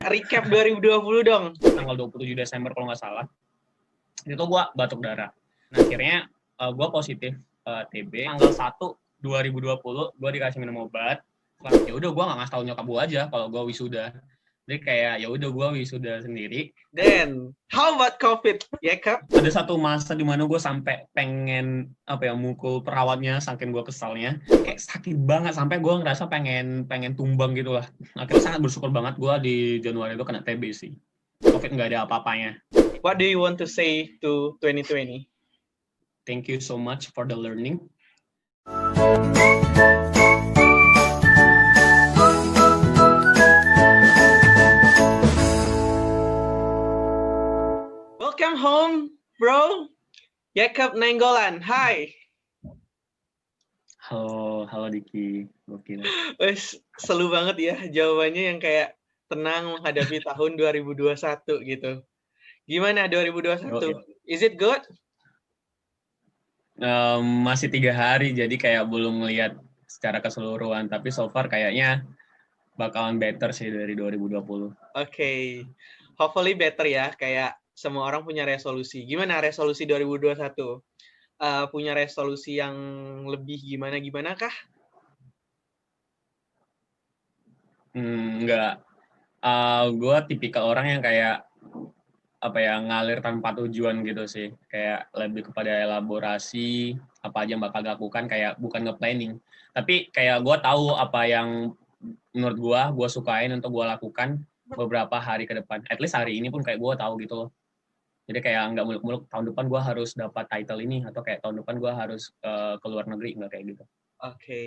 Recap 2020 dong. Tanggal 27 Desember kalau nggak salah. Itu gue batuk darah. Nah akhirnya gue positif TB. Tanggal 1 2020 gue dikasih minum obat. Ya udah gue nggak ngasih tahu nyokap gue aja kalau gue wisuda. Jadi kayak ya udah gue wisuda sendiri. Then how about COVID? Ya Kap? Ada satu masa di mana gue sampai pengen mukul perawatnya saking gue kesalnya. Kayak sakit banget sampai gue ngerasa pengen tumbang gitu lah. Akhirnya sangat bersyukur banget gue di Januari itu kena TB sih. COVID nggak ada apa-apanya. What do you want to say to 2020? Thank you so much for the learning. Welcome home, bro. Jacob Nenggolan, hi. Halo Diki. Gokil. Wes, selu banget ya jawabannya yang kayak tenang menghadapi tahun 2021 gitu. Gimana 2021? Is it good? Masih 3 hari, jadi kayak belum ngelihat secara keseluruhan. Tapi so far kayaknya bakalan better sih dari 2020. Okay. Hopefully better ya, kayak semua orang punya resolusi. Gimana resolusi 2021? Punya resolusi yang lebih gimana kah? Enggak. Gue tipikal orang yang kayak ngalir tanpa tujuan gitu sih. Kayak lebih kepada elaborasi apa aja yang bakal dilakukan, kayak bukan nge-planning. Tapi kayak gue tahu apa yang menurut gue sukain untuk gue lakukan beberapa hari ke depan. At least hari ini pun kayak gue tahu gitu loh. Jadi kayak nggak muluk-muluk tahun depan gue harus dapat title ini atau kayak tahun depan gue harus ke luar negeri, nggak kayak gitu. Oke.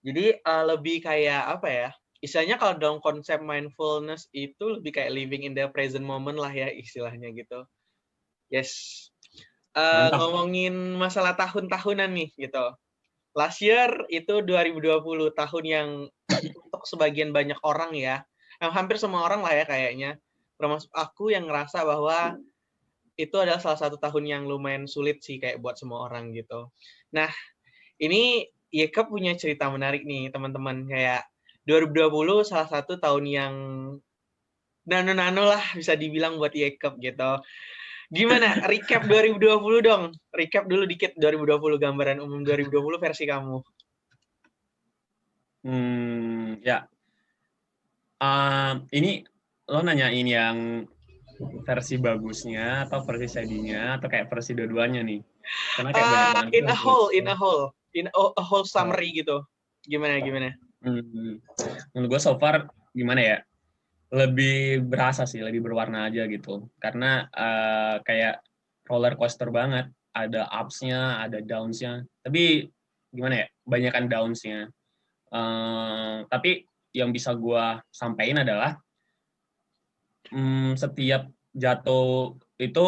Jadi lebih kayak apa ya? Istilahnya kalau dalam konsep mindfulness itu lebih kayak living in the present moment lah ya istilahnya gitu. Yes. Ngomongin masalah tahun-tahunan nih gitu. Last year itu 2020, tahun yang untuk sebagian banyak orang ya, hampir semua orang lah ya kayaknya, termasuk aku yang ngerasa bahwa itu adalah salah satu tahun yang lumayan sulit sih kayak buat semua orang gitu. Nah, ini Yeka punya cerita menarik nih teman-teman, kayak 2020 salah satu tahun yang nano-nano lah bisa dibilang buat Yeka gitu. Gimana? Recap 2020 dong. Recap dulu dikit 2020, gambaran umum 2020 versi kamu. Ya. Ini lo nanyain yang versi bagusnya atau versi sedihnya atau kayak versi dua-duanya nih? Karena kayak banyak banget. In a whole summary gitu. Gimana? Menurut gue so far gimana ya? Lebih berasa sih, lebih berwarna aja gitu. Karena kayak roller coaster banget. Ada ups-nya, ada downs-nya. Tapi gimana ya? Banyakan downs-nya. Tapi yang bisa gue sampaikan adalah setiap jatuh itu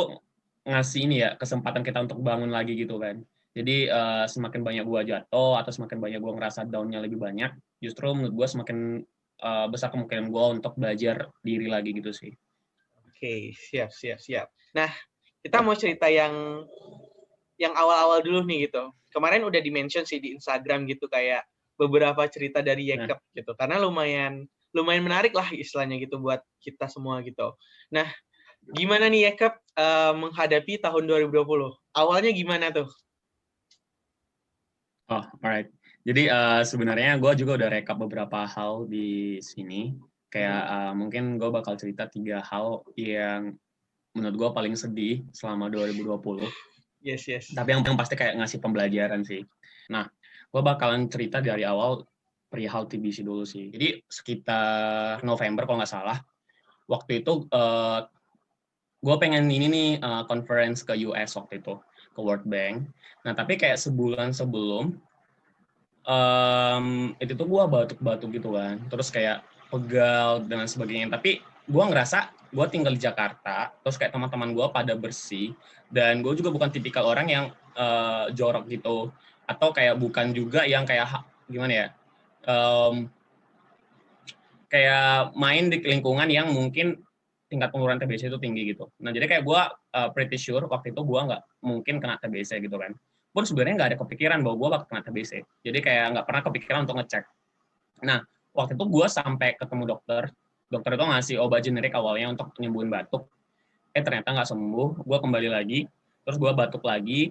ngasih ini ya, kesempatan kita untuk bangun lagi gitu kan. Jadi semakin banyak gue jatuh atau semakin banyak gue ngerasa down-nya lebih banyak, justru menurut gue semakin besar kemungkinan gue untuk belajar diri lagi gitu sih. Oke, siap. Nah, kita mau cerita yang awal-awal dulu nih gitu. Kemarin udah di-mention sih di Instagram gitu kayak beberapa cerita dari Yekep gitu. Karena lumayan menarik lah istilahnya gitu buat kita semua gitu. Nah, gimana nih Yekep menghadapi tahun 2020? Awalnya gimana tuh? Oh, alright. Jadi sebenarnya gue juga udah rekap beberapa hal di sini. Kayak mungkin gue bakal cerita 3 hal yang menurut gue paling sedih selama 2020. Yes. Tapi yang pasti kayak ngasih pembelajaran sih. Nah, gue bakalan cerita dari awal perihal TBC dulu sih. Jadi sekitar November kalau nggak salah, waktu itu gue pengen ini nih conference ke US waktu itu, ke World Bank. Nah, tapi kayak sebulan sebelum, itu tuh gue batuk-batuk gitu kan. Terus kayak pegal dan sebagainya. Tapi gue ngerasa gue tinggal di Jakarta, terus kayak teman-teman gue pada bersih, dan gue juga bukan tipikal orang yang jorok gitu, atau kayak bukan juga yang kayak gimana ya, kayak main di lingkungan yang mungkin tingkat pengurangan TBC itu tinggi gitu. Nah jadi kayak gue pretty sure waktu itu gue nggak mungkin kena TBC gitu kan. Pun sebenarnya nggak ada kepikiran bahwa gue bakal kena TBC. Jadi kayak nggak pernah kepikiran untuk ngecek. Nah waktu itu gue sampai ketemu dokter dokter itu ngasih obat generik awalnya untuk penyembuhan batuk. Ternyata nggak sembuh, gue kembali lagi, terus gue batuk lagi,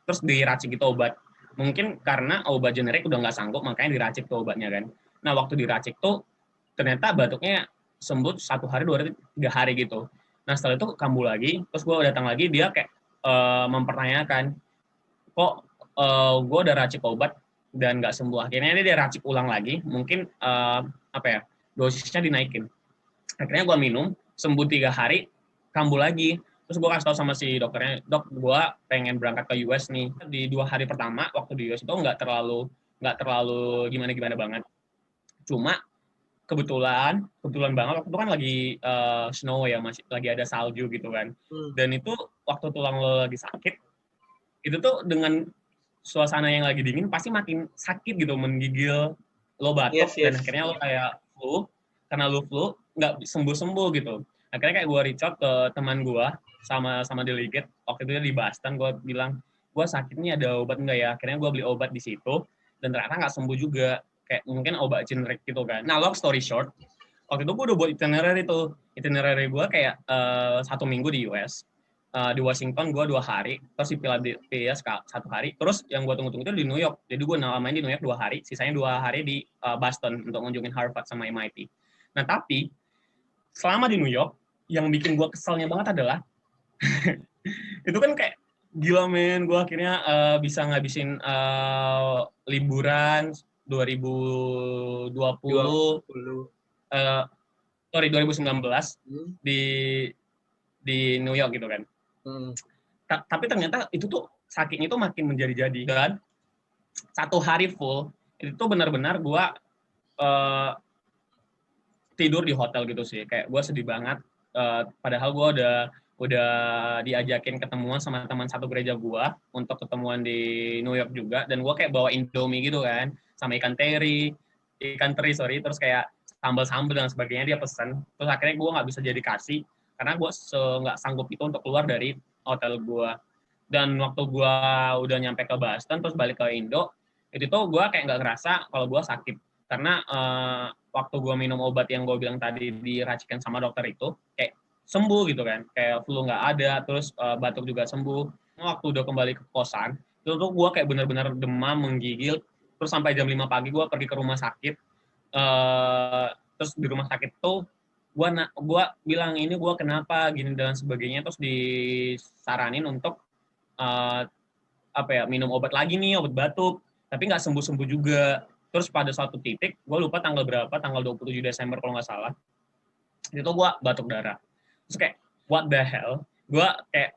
terus diracik itu obat. Mungkin karena obat generik udah nggak sanggup, makanya diracik tuh obatnya kan. Nah, waktu diracik tuh, ternyata batuknya sembuh 1 hari, 2 hari, 3 hari gitu. Nah, setelah itu kambuh lagi, terus gue datang lagi, dia kayak mempertanyakan, kok gue udah racik obat dan nggak sembuh. Akhirnya dia racik ulang lagi, mungkin dosisnya dinaikin. Akhirnya gue minum, sembuh 3 hari, kambuh lagi. Terus gue kasih tau sama si dokternya, dok, gue pengen berangkat ke US nih. Di 2 hari pertama, waktu di US itu nggak terlalu gimana-gimana banget. Cuma kebetulan banget waktu itu kan lagi snow ya, masih lagi ada salju gitu kan. Dan itu waktu tulang lo lagi sakit, itu tuh dengan suasana yang lagi dingin pasti makin sakit gitu, menggigil, lo batuk, dan akhirnya lo kayak flu, karena lo flu nggak sembuh-sembuh gitu. Akhirnya kayak gue reach out ke teman gue sama delegate, waktu itu dia di Boston, gue bilang, gue sakit nih, ada obat nggak ya? Akhirnya gue beli obat di situ, dan ternyata nggak sembuh juga, kayak mungkin obat generik gitu kan. Nah, long story short, waktu itu gue udah buat itinerary gue kayak 1 minggu di US, di Washington gue 2 hari, terus di Philadelphia 1 hari, terus yang gue tunggu-tunggu itu di New York. Jadi gue main di New York 2 hari, sisanya 2 hari di Boston untuk ngunjungin Harvard sama MIT. Nah, tapi selama di New York, yang bikin gue keselnya banget adalah itu kan kayak gila men, gue akhirnya bisa ngabisin liburan 2020, 2019 di New York gitu kan. Tapi ternyata itu tuh sakitnya itu makin menjadi-jadi kan. 1 hari full itu tuh benar-benar gue tidur di hotel gitu sih. Kayak gue sedih banget. Padahal gue udah diajakin ketemuan sama teman satu gereja gue untuk ketemuan di New York juga, dan gue kayak bawa Indomie gitu kan, sama ikan teri, terus kayak sambal-sambal dan sebagainya dia pesan. Terus akhirnya gue nggak bisa jadi kasih karena gue nggak sanggup itu untuk keluar dari hotel gue. Dan waktu gue udah nyampe ke Boston terus balik ke Indo, itu tuh gue kayak nggak ngerasa kalau gue sakit, karena waktu gue minum obat yang gue bilang tadi diracikan sama dokter itu kayak sembuh gitu kan, kayak flu nggak ada, terus batuk juga sembuh. Waktu udah kembali ke kosan, itu tuh gue kayak benar-benar demam, menggigil, terus sampai jam 5 pagi gue pergi ke rumah sakit. Terus di rumah sakit tuh gue bilang ini gue kenapa gini dan sebagainya, terus disaranin untuk minum obat lagi nih, obat batuk, tapi nggak sembuh-sembuh juga. Terus pada suatu titik, gue lupa tanggal berapa, tanggal 27 Desember kalau nggak salah, itu gue batuk darah. Terus kayak, what the hell? Gue kayak,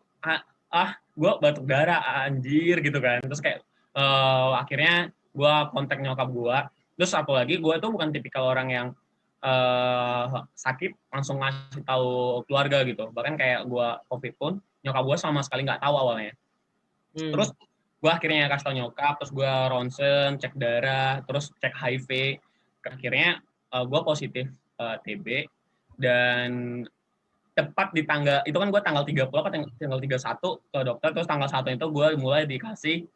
gue batuk darah, anjir gitu kan. Terus kayak, akhirnya gue kontak nyokap gue. Terus satu lagi, gue tuh bukan tipikal orang yang sakit langsung ngasih tahu keluarga gitu. Bahkan kayak gue COVID pun, nyokap gue sama sekali nggak tahu awalnya. Terus gue akhirnya kasih tau nyokap, terus gue ronsen, cek darah, terus cek HIV. Akhirnya gue positif TB, dan tepat di tanggal, itu kan gue tanggal 30 atau tanggal 31 ke dokter, terus tanggal 1 itu gue mulai dikasih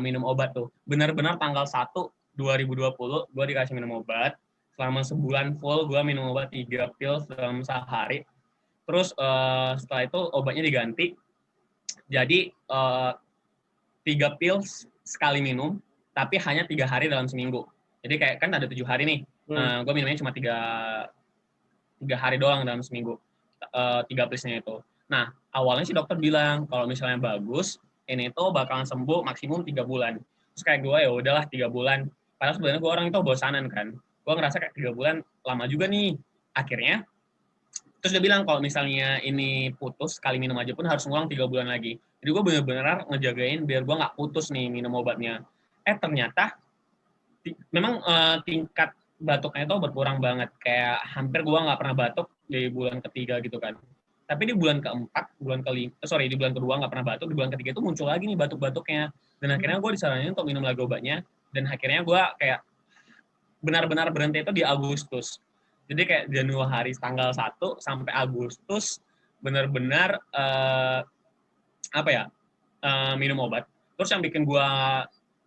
minum obat tuh. Benar-benar tanggal 1 2020 gue dikasih minum obat. Selama sebulan full gue minum obat 3 pil dalam sehari. Terus setelah itu obatnya diganti. Jadi 3 pil sekali minum, tapi hanya 3 hari dalam seminggu. Jadi kayak kan ada 7 hari nih, gue minumnya cuma 3 hari doang dalam seminggu, 3 pilsnya itu. Nah, awalnya sih dokter bilang kalau misalnya bagus, ini tuh bakalan sembuh maksimum 3 bulan. Terus kayak gue ya udahlah 3 bulan. Padahal sebenarnya gue orang itu bosanan kan. Gue ngerasa kayak 3 bulan lama juga nih. Akhirnya, terus dia bilang kalau misalnya ini putus, sekali minum aja pun harus ngulang 3 bulan lagi. Jadi gue bener-bener ngejagain biar gue nggak putus nih minum obatnya. Ternyata memang tingkat batuknya itu berkurang banget. Kayak hampir gue nggak pernah batuk di bulan ketiga gitu kan. Tapi di bulan keempat, di bulan kedua nggak pernah batuk, di bulan ketiga itu muncul lagi nih batuk-batuknya. Dan akhirnya gue disaranin untuk minum lagi obatnya. Dan akhirnya gue kayak benar-benar berhenti itu di Agustus. Jadi kayak Januari tanggal 1 sampai Agustus benar-benar minum obat. Terus yang bikin gue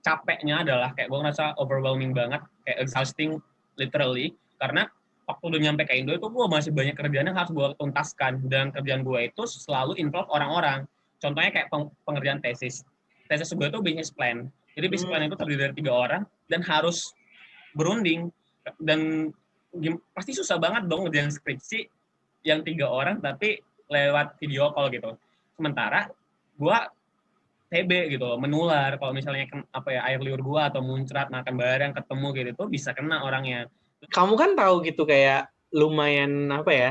capeknya adalah kayak gue ngerasa overwhelming banget, kayak exhausting literally, karena waktu udah nyampe ke Indo itu gue masih banyak kerjaan yang harus gue tuntaskan, dan kerjaan gue itu selalu involve orang-orang. Contohnya kayak pengerjaan tesis gue itu business plan. Jadi business plan itu terdiri dari 3 orang dan harus berunding, dan pasti susah banget dong ngerjain skripsi yang 3 orang tapi lewat video call gitu. Sementara gue TB gitu, menular. Kalau misalnya air liur gue atau muncrat makan bareng ketemu gitu tuh bisa kena orangnya. Kamu kan tahu gitu kayak lumayan apa ya?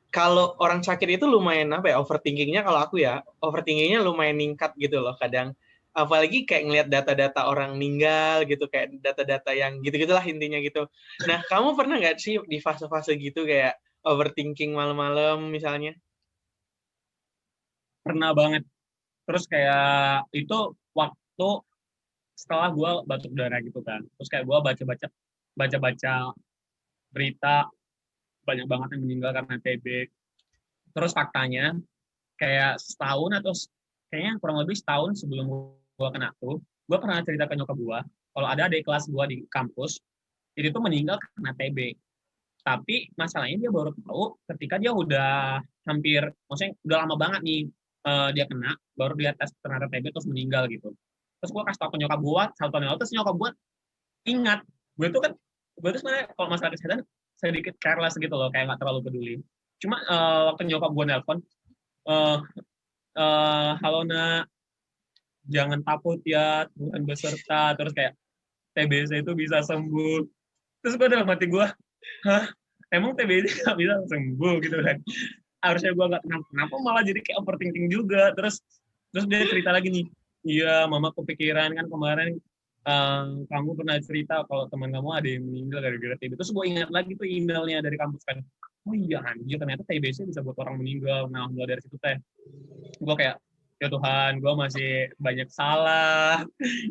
Kalau orang sakit itu lumayan apa ya? Overthinkingnya kalau aku ya, overthinkingnya lumayan ningkat gitu loh kadang. Apalagi kayak ngelihat data-data orang meninggal gitu, kayak data-data yang gitu-gitulah intinya gitu. Nah, kamu pernah nggak sih di fase-fase gitu kayak overthinking malam-malam misalnya? Pernah banget. Terus kayak itu waktu setelah gue batuk darah gitu kan. Terus kayak gue baca-baca berita banyak banget yang meninggal karena TB. Terus faktanya kayak setahun atau kayaknya kurang lebih setahun sebelum gue kena tuh, gue pernah cerita ke nyokap gue kalau ada adik kelas gue di kampus itu tuh meninggal karena TB. Tapi masalahnya dia baru tahu ketika dia udah hampir, maksudnya udah lama banget nih dia kena, baru dia tes ternyata TB terus meninggal gitu. Terus gue kasih tau ke nyokap gue, 1 tahun yang lalu, terus nyokap gue ingat, gue tuh sebenarnya kalau masalah kesehatan sedikit careless gitu loh, kayak nggak terlalu peduli. Cuma waktu nyokap gue nelpon, uh, halo nak, jangan takut ya, Tuhan beserta, terus kayak TBC itu bisa sembuh. Terus gue dalam hati gue, hah, emang TBC nggak bisa sembuh gitu kan? Harusnya gue nggak kenapa malah jadi kayak overthinking juga. Terus dia cerita lagi nih, iya mama kepikiran kan kemarin kamu pernah cerita kalau teman kamu ada yang meninggal gara-gara TB. Terus gue ingat lagi tuh emailnya dari kampus kan, oh iya anjir ternyata TBC bisa buat orang meninggal. Nah mulai dari situ teh gue kayak, ya Tuhan, gue masih banyak salah,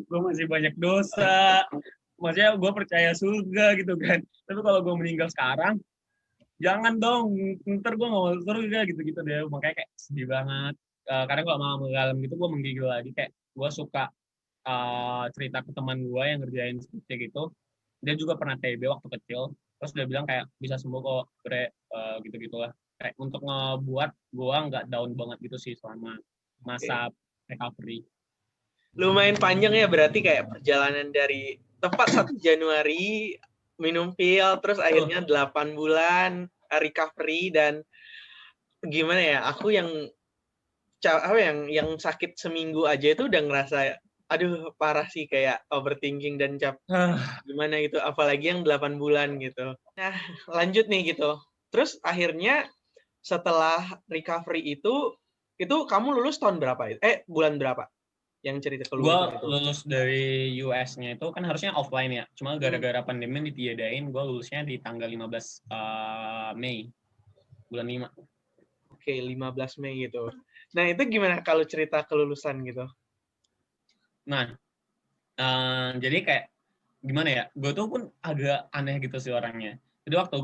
gue masih banyak dosa, maksudnya gue percaya surga gitu kan, tapi kalau gue meninggal sekarang jangan dong, ntar gue gak masuk surga gitu-gitu deh. Makanya kayak sedih banget. Kadang kalau malam malam gitu gue menggigil lagi, kayak gue suka cerita ke teman gue yang ngerjain seperti gitu. Dia juga pernah TB waktu kecil, terus dia bilang kayak bisa sembuh kok bre, gitu-gitulah. Kayak untuk ngebuat gue nggak down banget gitu sih selama masa recovery. Lumayan panjang ya berarti kayak perjalanan dari tepat 1 Januari minum pil, terus akhirnya 8 bulan recovery, dan gimana ya, aku yang sakit seminggu aja itu udah ngerasa aduh parah sih, kayak overthinking dan gimana gitu, apalagi yang 8 bulan gitu. Nah, lanjut nih gitu. Terus akhirnya setelah recovery itu kamu lulus tahun berapa? Bulan berapa? Yang cerita Gue kelulusan itu. lulus dari US-nya itu kan harusnya offline ya, cuma gara-gara pandemi ditiadain, gue lulusnya di tanggal 15 Mei, bulan 5. Oke, 15 Mei gitu. Nah, itu gimana kalau cerita kelulusan gitu? Nah, jadi kayak gimana ya, gue tuh pun agak aneh gitu sih orangnya. Jadi waktu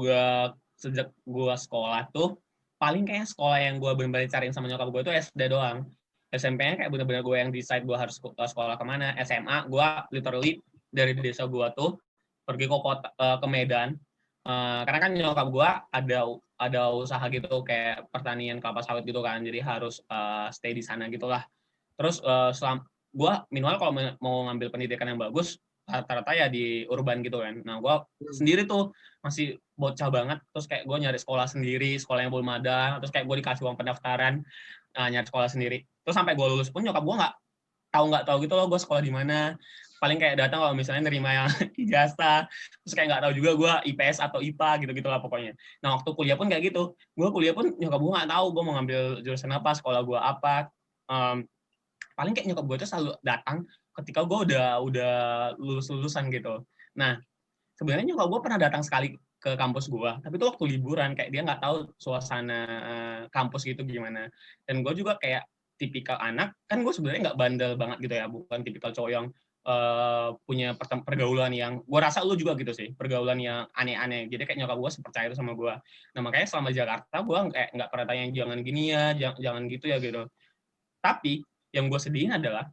sejak gue sekolah tuh, paling kayak sekolah yang gue bener-bener cariin sama nyokap gue tuh SD doang. SMP-nya kayak bener-bener gue yang decide gue harus sekolah kemana. SMA, gue literally dari desa gue tuh pergi ke kota, ke Medan. Karena kan nyokap gue ada usaha gitu kayak pertanian kelapa sawit gitu kan, jadi harus stay di sana gitulah. Terus gue minimal kalau mau ngambil pendidikan yang bagus rata-rata ya di urban gitu kan. Nah gue sendiri tuh masih bocah banget, terus kayak gue nyari sekolah sendiri, sekolah yang belum ada, terus kayak gue dikasih uang pendaftaran, nyari sekolah sendiri. Terus sampai gue lulus pun nyokap gue nggak tahu gitu loh gue sekolah di mana. Paling kayak datang kalau misalnya nerima yang ijazah, terus kayak nggak tahu juga gue IPS atau IPA gitu-gitu lah pokoknya. Nah waktu kuliah pun kayak gitu, gue kuliah pun nyokap gue nggak tahu gue mau ngambil jurusan apa, sekolah gue apa. Paling kayak nyokap gue tuh selalu datang ketika gue udah lulusan gitu. Nah sebenarnya nyokap gue pernah datang sekali ke kampus gue, tapi itu waktu liburan, kayak dia nggak tahu suasana kampus gitu gimana. Dan gue juga kayak tipikal anak, kan gue sebenarnya nggak bandel banget gitu ya, bukan tipikal cowok yang punya pergaulan yang, gue rasa lu juga gitu sih, pergaulan yang aneh-aneh. Jadi kayak nyokap gue percaya itu sama gue. Nah makanya selama Jakarta gue kayak nggak pernah tanya jangan gini ya, jangan gitu ya gitu. Tapi yang gue sedihin adalah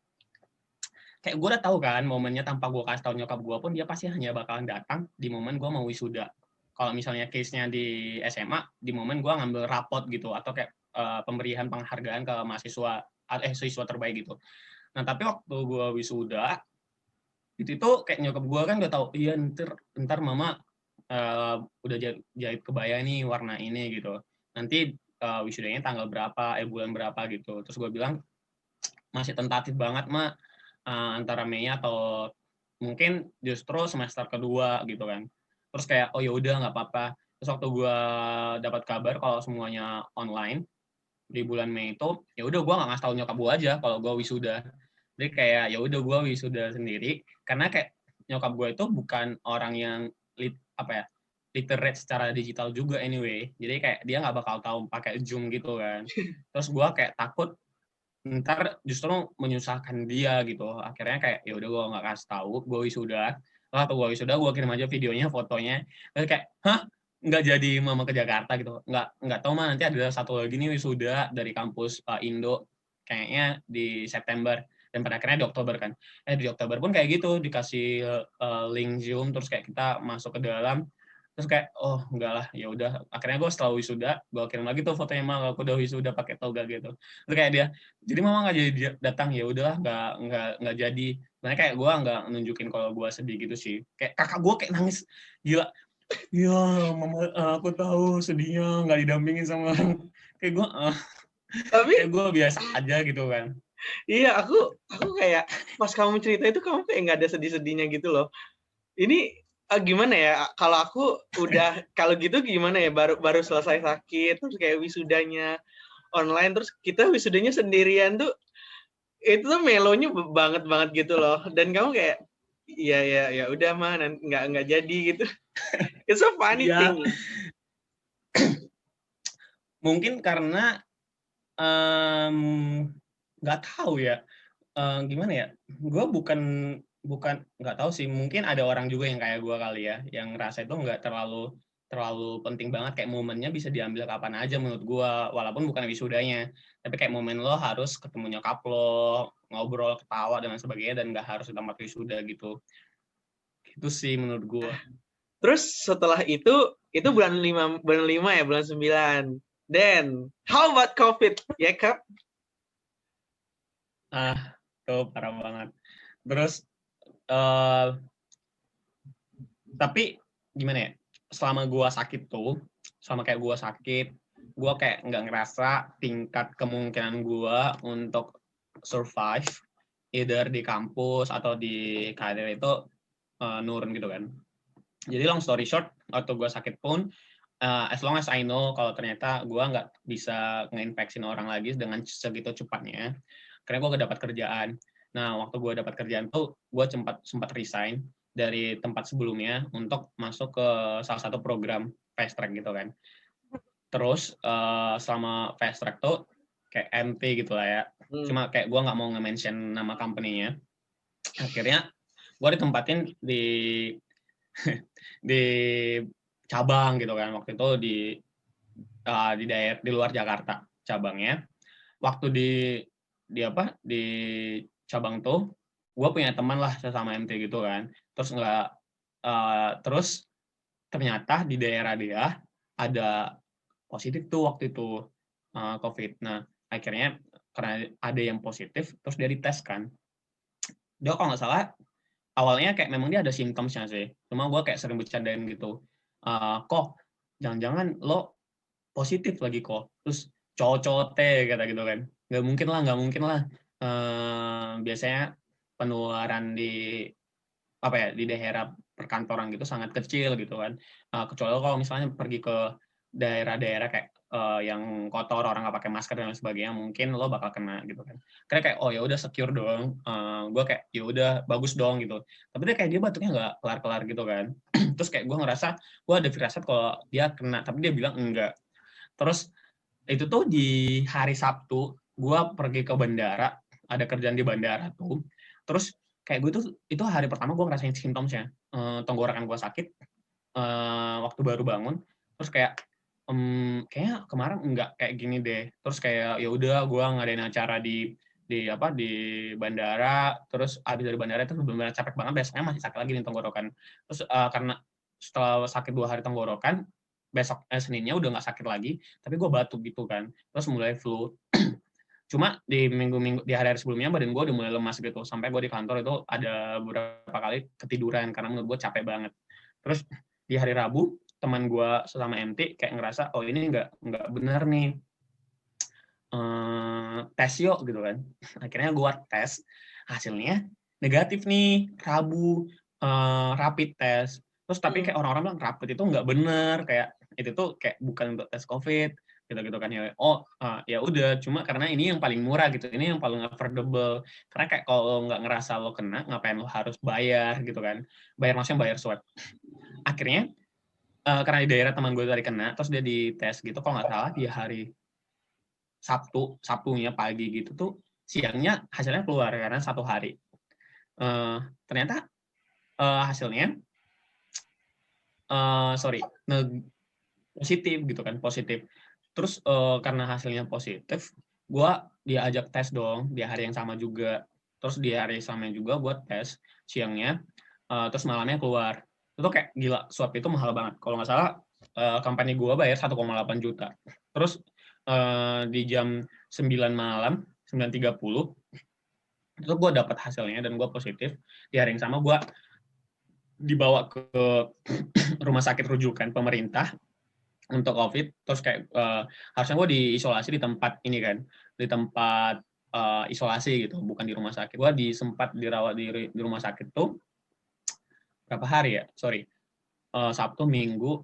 kayak gue udah tahu kan momennya, tanpa gue kasih tahu nyokap gue pun dia pasti hanya bakalan datang di momen gue mau wisuda. kalau misalnya case-nya di SMA, di momen gue ngambil rapot gitu, atau kayak pemberian penghargaan ke siswa terbaik gitu. Nah, tapi waktu gue wisuda, itu tuh kayak nyokap gue kan udah tahu, iya ntar mama udah jahit kebaya nih warna ini gitu. Nanti wisudanya tanggal berapa, bulan berapa gitu. Terus gue bilang, masih tentatif banget, Mak, antara Mei atau mungkin justru semester kedua gitu kan. Terus kayak, oh ya udah nggak apa-apa. Terus waktu gue dapat kabar kalau semuanya online di bulan Mei itu, ya udah gue nggak ngasih tahu nyokap gue aja kalau gue wisuda. Jadi kayak ya udah gue wisuda sendiri, karena kayak nyokap gue itu bukan orang yang literate secara digital juga anyway. Jadi kayak dia nggak bakal tahu pakai Zoom gitu kan. Terus gue kayak takut ntar justru menyusahkan dia gitu. Akhirnya kayak ya udah gue nggak kasih tahu gue wisuda. Lah gue wisuda, gue kirim aja videonya, fotonya. Terus kayak, hah, nggak jadi mama ke Jakarta gitu. Nggak tahu, mah nanti ada satu lagi nih wisuda dari kampus Indo, kayaknya di September, dan pada akhirnya di Oktober kan. Di Oktober pun kayak gitu, dikasih link Zoom, terus kayak kita masuk ke dalam. Terus kayak, oh enggak lah, ya udah. Akhirnya gue setelah wisuda, gue kirim lagi tuh fotonya, mah aku udah wisuda pakai toga gitu. Terus kayak dia, jadi mama nggak jadi datang, ya udahlah, nggak jadi. Sebenarnya kayak gue nggak nunjukin kalau gue sedih gitu sih. Kayak kakak gue kayak nangis gila. Ya mama, aku tahu sedihnya nggak didampingin sama kayak gue. Tapi Kayak gue biasa aja gitu kan. iya, aku kayak pas kamu cerita itu kamu kayak nggak ada sedih-sedihnya gitu loh. Ini gimana ya? Kalau aku udah kalau gitu gimana ya? Baru selesai sakit, terus kayak wisudanya online, terus kita wisudanya sendirian tuh, itu tuh melonya banget gitu loh. Dan kamu kayak, iya ya ya udah mah, nggak jadi gitu. It's a funny Ya thing. mungkin karena nggak tahu ya, gimana ya, gue bukan nggak tahu sih, mungkin ada orang juga yang kayak gue kali ya, yang ngerasa itu nggak terlalu penting banget, kayak momennya bisa diambil kapan aja menurut gue, walaupun bukan wisudanya, tapi kayak momen lo harus ketemu nyokap lo, ngobrol, ketawa dan lain sebagainya, dan nggak harus di tempat wisuda gitu. Itu sih menurut gue. Terus setelah itu bulan 5 ya, bulan 9. Then, how about COVID? Ya, Kak? Tuh parah banget. Terus uh, tapi gimana ya, selama gue sakit tuh, selama kayak gue sakit, gue kayak nggak ngerasa tingkat kemungkinan gue untuk survive either di kampus atau di karir itu nurun gitu kan. Jadi long story short, waktu gue sakit pun, as long as I know kalau ternyata gue nggak bisa ngeinfeksin orang lagi dengan segitu cepatnya, karena gue gak dapat kerjaan. Nah, waktu gue dapat kerjaan tuh, gue sempat resign dari tempat sebelumnya untuk masuk ke salah satu program fast track gitu kan. Terus selama fast track tuh kayak empty gitu lah ya. Cuma kayak gue nggak mau nge-mention nama company-nya. Akhirnya gue ditempatin di cabang gitu kan. Waktu itu di daerah di luar Jakarta cabangnya. Waktu di cabang tuh, gue punya teman lah sesama MT gitu kan. Terus ternyata di daerah dia ada positif tuh waktu itu COVID. Nah, akhirnya karena ada yang positif, terus dia dites kan. Dia kalau nggak salah awalnya kayak memang dia ada simptomnya sih. Cuma gue kayak sering bercandain gitu. Kok jangan-jangan lo positif lagi kok. Terus cowok-cowok teh kata gitu kan. Nggak mungkin lah. Biasanya penularan di daerah perkantoran gitu sangat kecil gitu kan. Kecuali kalau misalnya pergi ke daerah-daerah kayak yang kotor, orang nggak pakai masker dan lain sebagainya, mungkin lo bakal kena gitu kan. Karena kayak oh ya udah secure dong. Gue kayak ya udah bagus dong gitu. Tapi dia batuknya nggak kelar-kelar gitu kan. Terus kayak gue ngerasa gue ada firasat kalau dia kena, tapi dia bilang enggak. Terus itu tuh di hari Sabtu gue pergi ke bandara, ada kerjaan di bandara tuh. Terus kayak gue tuh itu hari pertama gue ngerasain simptomnya, tenggorokan gue sakit waktu baru bangun. Terus kayak kayaknya kemarin enggak kayak gini deh. Terus kayak ya udah gue ngadain acara di bandara. Terus abis dari bandara itu benar-benar capek banget, biasanya masih sakit lagi nih tenggorokan. Terus karena setelah sakit 2 hari tenggorokan, Seninnya udah nggak sakit lagi, tapi gue batuk gitu kan. Terus mulai flu. Cuma di hari-hari sebelumnya badan gue udah mulai lemas gitu. Sampai gue di kantor itu ada beberapa kali ketiduran karena menurut gue capek banget. Terus di hari Rabu, teman gue sesama MT kayak ngerasa, oh ini nggak benar nih, tes yuk gitu kan. Akhirnya gue tes, hasilnya negatif nih, Rabu, rapid test. Terus tapi kayak orang-orang bilang rapid itu nggak bener, kayak itu tuh kayak bukan untuk tes COVID gitu kan ya. Oh ya udah, cuma karena ini yang paling murah gitu, ini yang paling affordable. Karena kayak kalau nggak ngerasa lo kena, ngapain lo harus bayar gitu kan? Bayar maksudnya bayar swab. Akhirnya karena di daerah teman gue tadi kena, terus dia dites gitu, kalau nggak salah di hari Sabtunya pagi gitu tuh, siangnya hasilnya keluar karena 1 hari. Ternyata hasilnya positif gitu kan, positif. Terus karena hasilnya positif, gue diajak tes dong di hari yang sama juga. Terus di hari yang sama juga gue tes siangnya, terus malamnya keluar. Itu kayak gila, swab itu mahal banget. Kalau nggak salah, company gue bayar 1,8 juta. Terus di jam 9 malam, 9.30, itu gue dapat hasilnya dan gue positif. Di hari yang sama gue dibawa ke rumah sakit rujukan pemerintah untuk COVID. Terus kayak harusnya gue diisolasi di tempat ini kan, di tempat isolasi gitu, bukan di rumah sakit. Gue sempat dirawat di rumah sakit tuh berapa hari ya? Sorry, Sabtu, Minggu,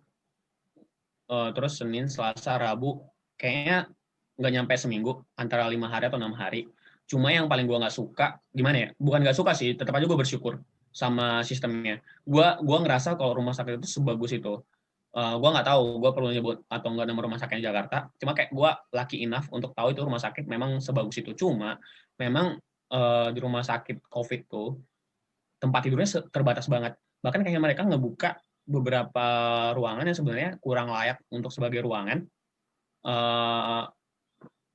terus Senin, Selasa, Rabu, kayaknya nggak nyampe seminggu, antara 5 hari atau 6 hari. Cuma yang paling gue nggak suka, gimana ya? Bukan nggak suka sih, tetap aja gue bersyukur sama sistemnya. Gue ngerasa kalau rumah sakit itu sebagus itu. Gue nggak tahu, gue perlu nyebut atau nggak nama rumah sakit Jakarta. Cuma kayak gue lucky enough untuk tahu itu rumah sakit memang sebagus itu. Cuma memang di rumah sakit COVID tuh tempat tidurnya terbatas banget. Bahkan kayak mereka ngebuka beberapa ruangan yang sebenarnya kurang layak untuk sebagai ruangan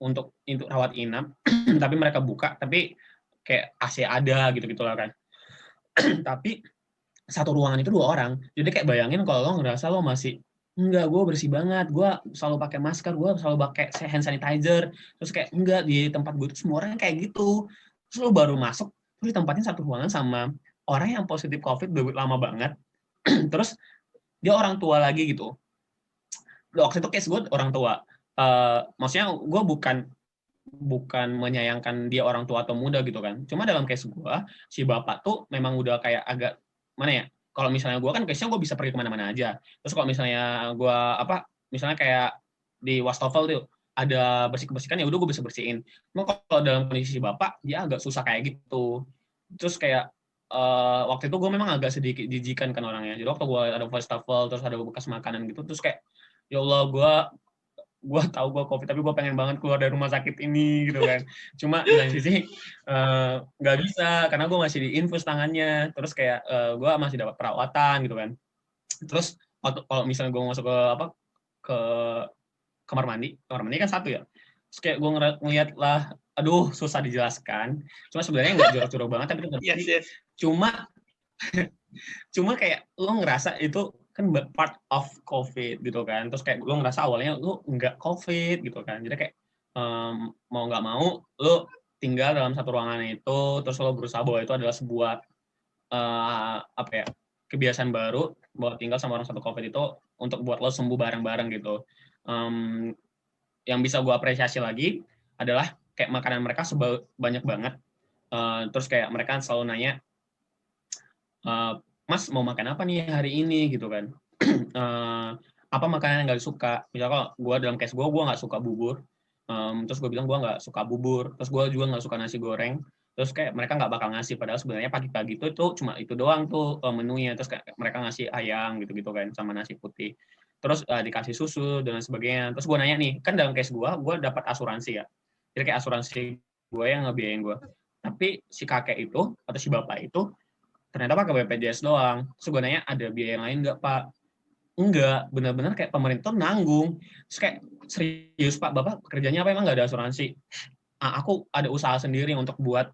untuk rawat inap, tapi mereka buka, tapi kayak AC ada gitu-gitulah kan. Tapi satu ruangan itu 2 orang. Jadi kayak bayangin kalau lo ngerasa lo masih enggak, gue bersih banget, gue selalu pakai masker, gue selalu pakai hand sanitizer, terus kayak enggak, di tempat gue itu semua orang kayak gitu. Terus lo baru masuk, terus ditempatin satu ruangan sama orang yang positif COVID udah lama banget. Terus dia orang tua lagi gitu. Waktu itu case gue orang tua. Maksudnya gue bukan menyayangkan dia orang tua atau muda gitu kan. Cuma dalam case gue, si bapak tuh memang udah kayak agak, mana ya, kalau misalnya gue kan case-nya gue bisa pergi kemana-mana aja. Terus kalau misalnya gue, misalnya kayak di wastafel tuh, ada bersih-bersihkan, ya udah gue bisa bersihin. Cuma kalau dalam kondisi si bapak, dia agak susah kayak gitu. Terus kayak, waktu itu gue memang agak sedikit jijikan kan orangnya. Jadi waktu gue ada wastafel, terus ada bekas makanan gitu, terus kayak, ya Allah, gue tahu gue COVID, tapi gue pengen banget keluar dari rumah sakit ini gitu kan. Cuma di lain sisi nggak bisa karena gue masih diinfus tangannya, terus kayak gue masih dapat perawatan gitu kan. Terus kalau misalnya gue masuk ke kamar mandi kan satu ya, terus kayak gue ngeliat lah, aduh susah dijelaskan. Cuma sebenarnya nggak jorok-jorok banget, tapi yes. Cuma kayak lo ngerasa itu kan part of COVID gitu kan. Terus kayak lo ngerasa awalnya lo nggak COVID gitu kan. Jadi kayak mau nggak mau lo tinggal dalam satu ruangan itu, terus lo berusaha bahwa itu adalah sebuah kebiasaan baru, bahwa tinggal sama orang satu COVID itu untuk buat lo sembuh bareng-bareng gitu. Yang bisa gue apresiasi lagi adalah kayak makanan mereka banyak banget. Terus kayak mereka selalu nanya, Mas mau makan apa nih hari ini gitu kan. Apa makanan yang nggak suka. Misalnya kalau gue dalam case gue nggak suka bubur. Terus gue bilang gue nggak suka bubur. Terus gue juga nggak suka nasi goreng. Terus kayak mereka nggak bakal ngasih. Padahal sebenarnya pagi-pagi itu cuma itu doang tuh menunya. Terus kayak mereka ngasih ayam gitu-gitu kan sama nasi putih. Terus dikasih susu dan sebagainya. Terus gue nanya nih, kan dalam case gue dapat asuransi ya. Jadi kayak asuransi gue yang ngebiayain gue. Tapi si kakek itu atau si bapak itu ternyata pakai BPJS doang. Terus gue nanya, ada biaya yang lain nggak, Pak? Enggak, benar-benar kayak pemerintah nanggung. Terus kayak, serius Pak, Bapak kerjanya apa, emang nggak ada asuransi? Aku ada usaha sendiri untuk buat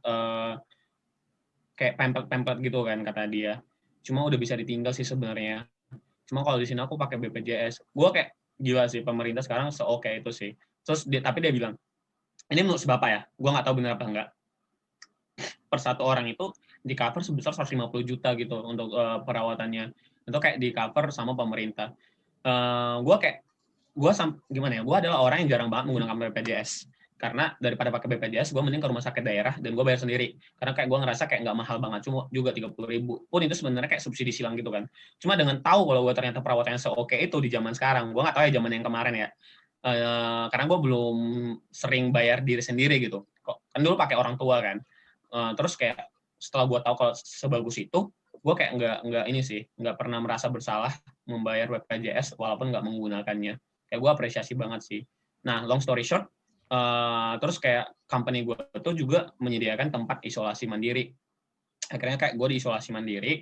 kayak pamphlet gitu kan, kata dia. Cuma udah bisa ditinggal sih sebenarnya. Cuma kalau di sini aku pakai BPJS. Gue kayak gila sih pemerintah sekarang se-oke itu sih. Terus tapi dia bilang, ini menurut si bapak ya, gue nggak tahu benar apa enggak. Per satu orang itu di cover sebesar 150 juta gitu untuk perawatannya. Itu kayak di cover sama pemerintah. Gue kayak gimana ya? Gue adalah orang yang jarang banget menggunakan BPJS. Karena daripada pakai BPJS, gue mending ke rumah sakit daerah dan gue bayar sendiri. Karena kayak gue ngerasa kayak nggak mahal banget, cuma juga 30.000. Pun itu sebenarnya kayak subsidi silang gitu kan. Cuma dengan tahu kalau gue ternyata perawatannya se-oke itu di zaman sekarang, gue nggak tahu ya zaman yang kemarin ya. Karena gue belum sering bayar diri sendiri gitu. Kan dulu pakai orang tua kan. Terus kayak setelah gue tahu kalau sebagus itu, gue kayak nggak pernah merasa bersalah membayar BPJS walaupun nggak menggunakannya. Kayak gue apresiasi banget sih. Nah, long story short, terus kayak company gue tuh juga menyediakan tempat isolasi mandiri. Akhirnya kayak gue di isolasi mandiri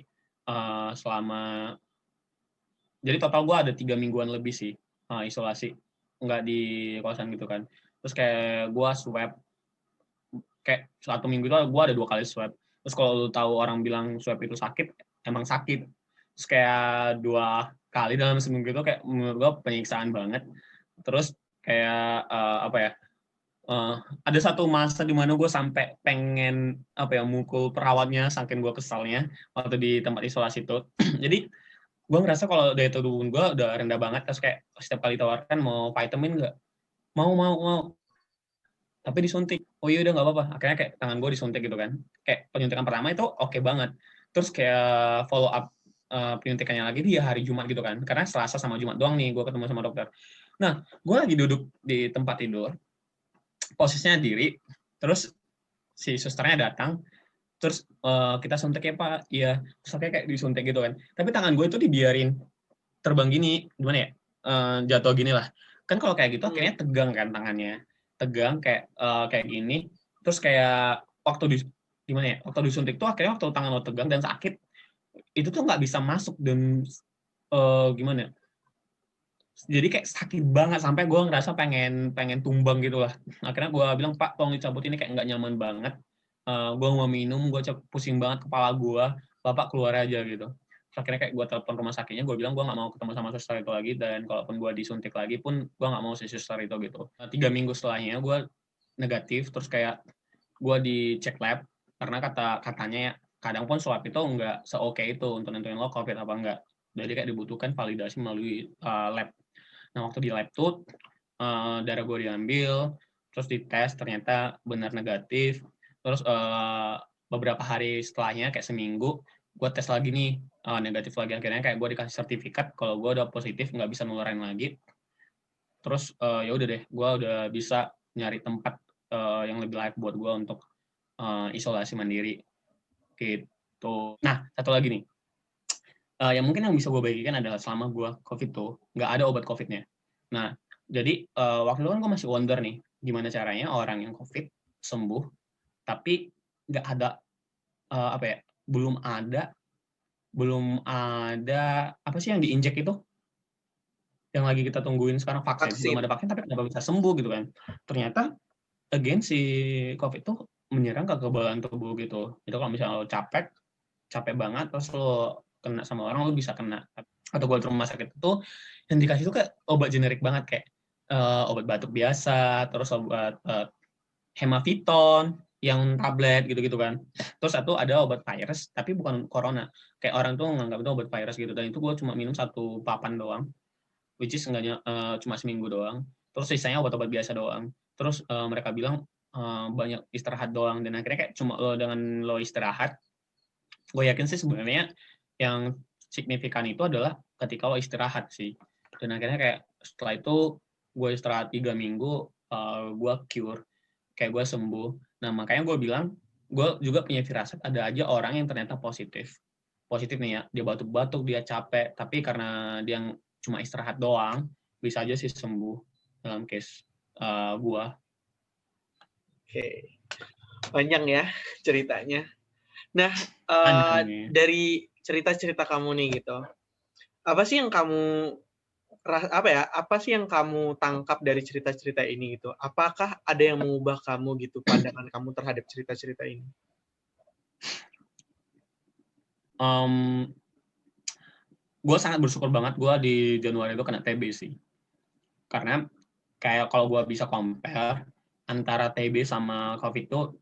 selama, jadi total gue ada 3 mingguan lebih sih isolasi, nggak di kosan gitu kan. Terus kayak gue swab, kayak 1 minggu itu gue ada 2 kali swab. Terus kalau lu tahu orang bilang swab itu sakit, emang sakit. Terus kayak 2 kali dalam seminggu itu kayak menurut gue penyiksaan banget. Terus kayak apa ya? Ada satu masa di mana gue sampai pengen apa ya mukul perawatnya saking gue kesalnya waktu di tempat isolasi itu. Jadi gue ngerasa kalau daya tubuh gue udah rendah banget, terus kayak setiap kali tawarkan mau vitamin nggak, mau, tapi disuntik. Oh iya udah nggak apa-apa. Akhirnya kayak tangan gue disuntik gitu kan. Kayak penyuntikan pertama itu oke banget. Terus kayak follow up penyuntikannya lagi di hari Jumat gitu kan. Karena Selasa sama Jumat doang nih gue ketemu sama dokter. Nah, gue lagi duduk di tempat tidur, posisinya diri, terus si susternya datang, terus kita suntik ya Pak, iya, terus kayak disuntik gitu kan. Tapi tangan gue itu dibiarin terbang gini, gimana ya, jatuh gini lah. Kan kalau kayak gitu akhirnya tegang kan tangannya, tegang kayak gini, terus kayak waktu gimana ya, waktu disuntik tuh akhirnya waktu tangan lo tegang dan sakit, itu tuh nggak bisa masuk dan gimana ya, jadi kayak sakit banget sampai gue ngerasa pengen pengen tumbang gitu lah. Akhirnya gue bilang Pak tolong dicabut, ini kayak nggak nyaman banget. Gue mau minum, gue pusing banget kepala gue, Bapak keluar aja gitu. Terus akhirnya kayak gue telepon rumah sakitnya, gue bilang gue nggak mau ketemu sama suster itu lagi, dan kalaupun gue disuntik lagi pun gue nggak mau si suster itu gitu. 3 minggu setelahnya gue negatif, terus kayak gue dicek lab karena katanya ya kadang pun swab itu nggak se-oke itu untuk nentuin lo COVID apa enggak. Jadi kayak dibutuhkan validasi melalui lab. Nah, waktu di lab tuh darah gue diambil, terus dites ternyata benar negatif. Terus beberapa hari setelahnya, kayak seminggu, gue tes lagi nih, negatif lagi. Akhirnya kayak gue dikasih sertifikat kalau gue udah positif, nggak bisa nularin lagi. Terus ya udah deh, gue udah bisa nyari tempat yang lebih layak buat gue untuk isolasi mandiri gitu. Nah, satu lagi nih, yang mungkin yang bisa gue bagikan adalah selama gue COVID tuh nggak ada obat COVID-nya. Nah, jadi waktu itu kan gue masih wonder nih, gimana caranya orang yang COVID sembuh, tapi nggak ada apa ya, belum ada apa sih yang diinjek itu, yang lagi kita tungguin sekarang, vaksin. Belum ada vaksin, tapi kenapa bisa sembuh gitu kan? Ternyata again si COVID tuh menyerang kekebalan tubuh gitu. Itu kalau misalnya lo capek banget, terus lo kena sama orang, lo bisa kena. Atau gue ke rumah sakit itu yang dikasih itu kayak obat generik banget, kayak obat batuk biasa, terus obat hemaviton yang tablet gitu-gitu kan. Terus satu ada obat virus tapi bukan corona, kayak orang tuh nganggap itu obat virus gitu, dan itu gue cuma minum 1 papan doang, which is enggaknya cuma seminggu doang. Terus sisanya obat-obat biasa doang. Terus mereka bilang banyak istirahat doang, dan akhirnya kayak cuma dengan lo istirahat, gue yakin sih sebenarnya yang signifikan itu adalah ketika lo istirahat sih. Dan akhirnya kayak setelah itu gue istirahat 3 minggu, gue cure, kayak gue sembuh. Nah makanya gue bilang, gue juga punya firasat ada aja orang yang ternyata positif nih ya, dia batuk-batuk, dia capek, tapi karena dia cuma istirahat doang, bisa aja sih sembuh dalam case gue. Oke, panjang ya ceritanya. Nah, dari cerita-cerita kamu nih gitu, apa sih yang kamu tangkap dari cerita-cerita ini gitu? Apakah ada yang mengubah kamu gitu, pandangan kamu terhadap cerita-cerita ini? gue sangat bersyukur banget gue di Januari itu kena TB sih. Karena kayak kalau gue bisa compare antara TB sama COVID tuh,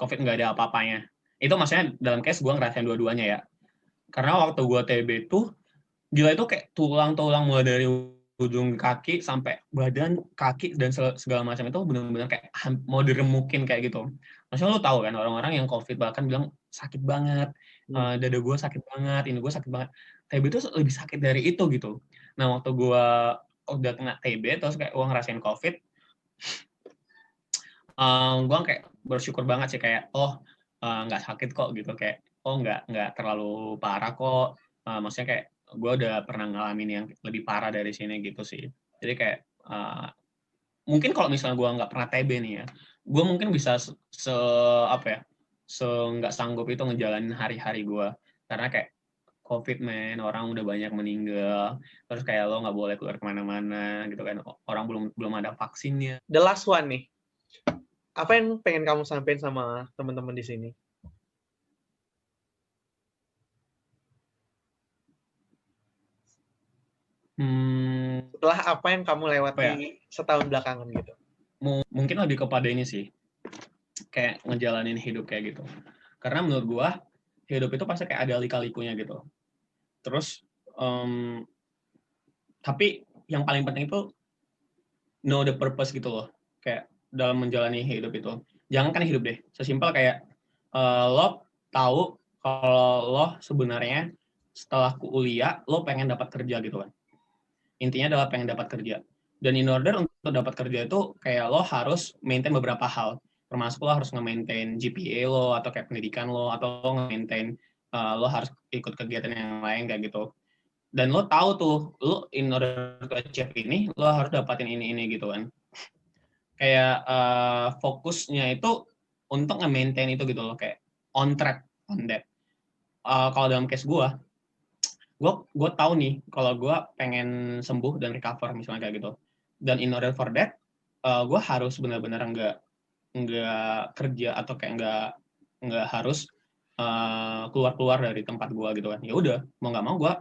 COVID nggak ada apa-apanya. Itu maksudnya dalam case gue ngerasain dua-duanya ya. Karena waktu gue TB tuh, gila itu kayak tulang-tulang mulai dari ujung kaki sampai badan, kaki, dan segala macam itu benar-benar kayak mau diremukin kayak gitu. Maksudnya lo tahu kan, orang-orang yang COVID bahkan bilang sakit banget, dada gue sakit banget, ini gue sakit banget. TB itu lebih sakit dari itu gitu. Nah, waktu gue udah kena TB, terus kayak gue ngerasain COVID, gue kayak bersyukur banget sih kayak nggak sakit kok gitu, kayak nggak terlalu parah kok. Maksudnya kayak gue udah pernah ngalamin yang lebih parah dari sini gitu sih. Jadi kayak mungkin kalau misalnya gue nggak pernah TB nih ya, gue mungkin bisa nggak sanggup itu ngejalanin hari-hari gue, karena kayak COVID man, orang udah banyak meninggal, terus kayak lo nggak boleh keluar kemana-mana gitu kan, orang belum ada vaksinnya. The last one nih, apa yang pengen kamu sampaikan sama teman-teman di sini? Setelah apa yang kamu lewati setahun belakangan gitu? Mungkin lebih kepada ini sih, kayak ngejalanin hidup kayak gitu. Karena menurut gua hidup itu pasti kayak ada lika-likunya gitu. Terus tapi yang paling penting itu know the purpose gitu loh. Kayak dalam menjalani hidup itu. Jangan kan hidup deh. Sesimpel kayak lo tahu kalau lo sebenarnya setelah kuliah lo pengen dapat kerja gitu kan. Intinya adalah pengen dapat kerja. Dan in order untuk dapat kerja itu kayak lo harus maintain beberapa hal. Termasuk lo harus nge-maintain GPA lo atau kayak pendidikan lo, atau lo nge-maintain lo harus ikut kegiatan yang lain kayak gitu. Dan lo tahu tuh, lo in order to achieve ini, lo harus dapatin ini gitu kan. Kayak fokusnya itu untuk nge-maintain itu gitu loh, kayak on track on that. Kalau dalam case gue tahu nih kalau gue pengen sembuh dan recover misalnya kayak gitu. Dan in order for that, gue harus benar-benar nggak kerja atau kayak nggak harus keluar dari tempat gue gitu kan. Ya udah, mau nggak mau gue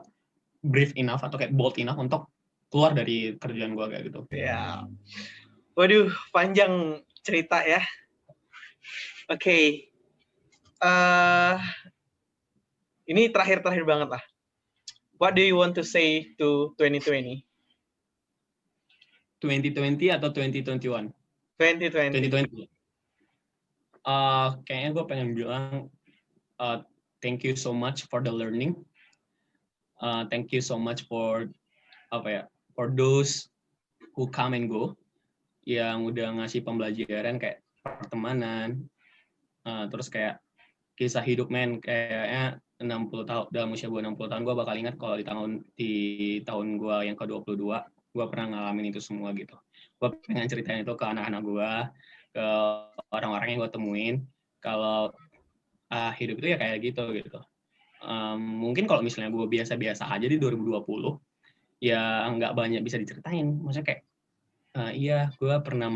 brave enough atau kayak bold enough untuk keluar dari kerjaan gue kayak gitu. Ya, waduh, panjang cerita ya. Oke, ini terakhir banget lah. What do you want to say to 2020? 2020 atau 2021? 2020. Kayaknya gue pengen bilang thank you so much for the learning. Thank you so much for those who come and go, yang udah ngasih pembelajaran kayak pertemanan, terus kayak kisah hidup men, kayaknya 60 tahun, dalam usia gue 60 tahun gue bakal ingat kalau di tahun gue yang ke-22 gue pernah ngalamin itu semua gitu. Gue pengen ceritain itu ke anak-anak gue, ke orang-orang yang gue temuin, kalau hidup itu ya kayak gitu. Mungkin kalau misalnya gue biasa-biasa aja di 2020, ya nggak banyak bisa diceritain. Maksudnya kayak, iya gue pernah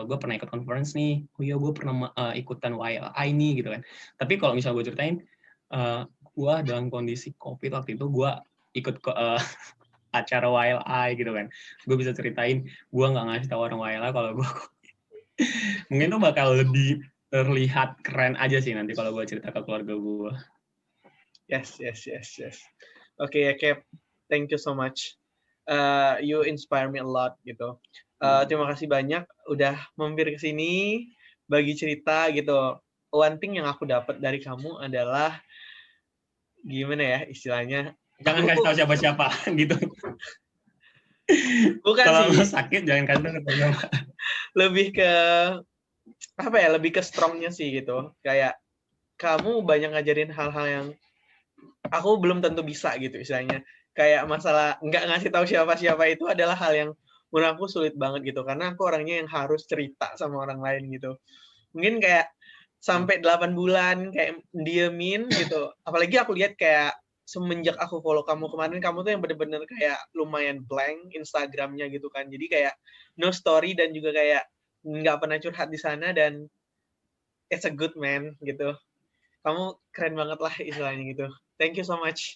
gue pernah ikut conference nih, iya gue pernah ikutan YLI nih gitu kan. Tapi kalau misalnya gue ceritain, gue dalam kondisi COVID waktu itu gue ikut acara YLI gitu kan. Gue bisa ceritain, gue nggak ngasih tahu orang YLI kalau gue mungkin tuh bakal lebih terlihat keren aja sih nanti kalau gue cerita ke keluarga gue. Yes. Okay, thank you so much. You inspire me a lot gitu. Terima kasih banyak udah mampir ke sini bagi cerita gitu. One thing yang aku dapat dari kamu adalah gimana ya istilahnya? Jangan kasih tahu siapa-siapa gitu. Bukan kalau sih. Kalau sakit jangan kasih tahu siapa. Lebih ke apa ya? Lebih ke strongnya sih gitu. Kayak kamu banyak ngajarin hal-hal yang aku belum tentu bisa gitu istilahnya. Kayak masalah nggak ngasih tahu siapa-siapa itu adalah hal yang menurut aku sulit banget gitu. Karena aku orangnya yang harus cerita sama orang lain gitu. Mungkin kayak sampai 8 bulan kayak diemin gitu. Apalagi aku lihat kayak semenjak aku follow kamu kemarin, kamu tuh yang bener-bener kayak lumayan blank Instagramnya gitu kan. Jadi kayak no story dan juga kayak nggak pernah curhat di sana dan it's a good man gitu. Kamu keren banget lah istilahnya gitu. Thank you so much.